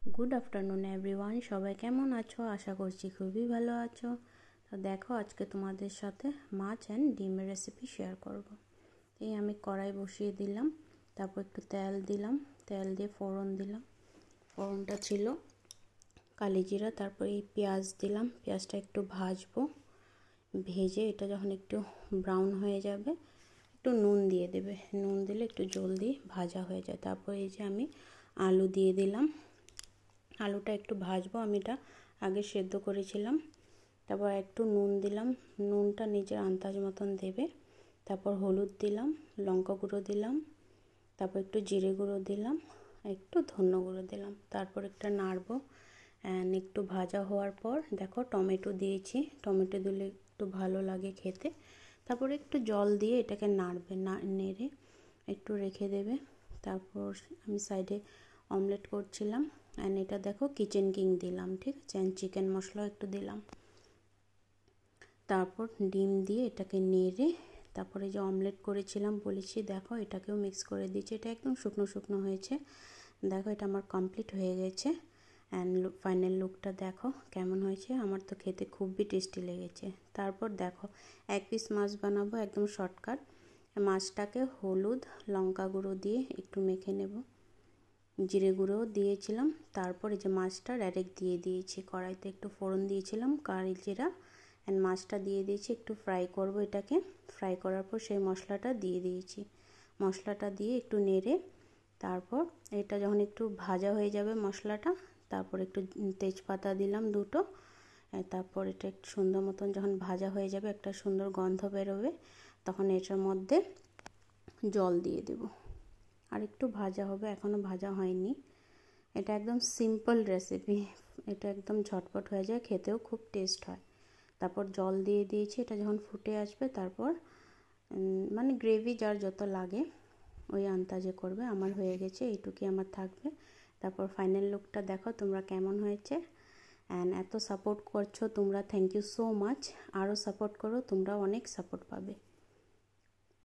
Good afternoon everyone, সবাই কেমন আছো? আশা করছি খুবই ভালো আছো। তো দেখো, আজকে তোমাদের সাথে মাছ অ্যান্ড ডিমের রেসিপি শেয়ার করব। এই আমি কড়াই বসিয়ে দিলাম, তারপর একটু তেল দিলাম, তেল দিয়ে ফোড়ন দিলাম। ফোড়নটা ছিল কালি জিরা, তারপর এই পেঁয়াজ দিলাম, পেঁয়াজটা একটু ভাজবো। ভেজে এটা যখন একটু ব্রাউন হয়ে যাবে, একটু নুন দিয়ে দেবে, নুন দিলে একটু জলদি ভাজা হয়ে যায়। তারপর এই যে আমি আলু দিয়ে দিলাম, আলুটা একটু ভাজবো। আমি এটা আগে সেদ্ধ করেছিলাম। তারপর একটু নুন দিলাম, নুনটা নিজের আন্দাজ মতন দেবে। তারপর হলুদ দিলাম, লঙ্কা গুঁড়ো দিলাম, তারপর একটু জিরে গুঁড়ো দিলাম, একটু ধনে গুঁড়ো দিলাম। তারপর একটা নাড়বো। একটু ভাজা হওয়ার পর দেখো টমেটো দিয়েছি, টমেটো দিলে একটু ভালো লাগে খেতে। তারপরে একটু জল দিয়ে এটাকে নাড়বে, নেড়ে একটু রেখে দেবে। তারপর আমি সাইডে অমলেট করছিলাম, অ্যান্ড এটা দেখো কিচেন কিং দিলাম, ঠিক আছে, অ্যান্ড চিকেন মশলাও একটু দিলাম। তারপর ডিম দিয়ে এটাকে নেড়ে, তারপরে যে অমলেট করেছিলাম বলেছি, দেখো এটাকেও মিক্স করে দিয়েছি। এটা একদম শুকনো শুকনো হয়েছে। দেখো এটা আমার কমপ্লিট হয়ে গেছে, অ্যান্ড ফাইনাল লুকটা দেখো কেমন হয়েছে। আমার তো খেতে খুবই টেস্টি লেগেছে। তারপর দেখো এক পিস মাছ বানাবো, একদম শর্টকাট। মাছটাকে হলুদ লঙ্কা গুঁড়ো দিয়ে একটু মেখে নেব, জিরে গুঁড়োও দিয়েছিলাম। তারপর এই যে মাছটা ডাইরেক্ট দিয়ে দিয়েছি কড়াইতে, একটু ফোড়ন দিয়েছিলাম কারি জিরা, অ্যান্ড মাছটা দিয়ে দিয়েছি। একটু ফ্রাই করব, এটাকে ফ্রাই করার পর সেই মশলাটা দিয়ে দিয়েছি। মশলাটা দিয়ে একটু নেড়ে, তারপর এটা যখন একটু ভাজা হয়ে যাবে মশলাটা, তারপর একটু তেজপাতা দিলাম দুটো। তারপর এটা একটু সুন্দর মতন যখন ভাজা হয়ে যাবে, একটা সুন্দর গন্ধ বেরোবে, তখন এটার মধ্যে জল দিয়ে দেব। আর একটু ভাজা হবে, এখনও ভাজা হয়নি। এটা একদম সিম্পল রেসিপি, এটা একদম ঝটপট হয়ে যায়, খেতেও খুব টেস্ট হয়। তারপর জল দিয়ে দিয়েছি। এটা যখন ফুটে আসবে, তারপর মানে গ্রেভি যার যত লাগে ওই আন্দাজে করবে। আমার হয়ে গেছে, এইটুকুই আমার থাকবে। তারপর ফাইনাল লুকটা দেখো তোমরা কেমন হয়েছে। অ্যান্ড এত সাপোর্ট করছো তোমরা, থ্যাংক ইউ সো মাচ। আরও সাপোর্ট করো, তোমরা অনেক সাপোর্ট পাবে।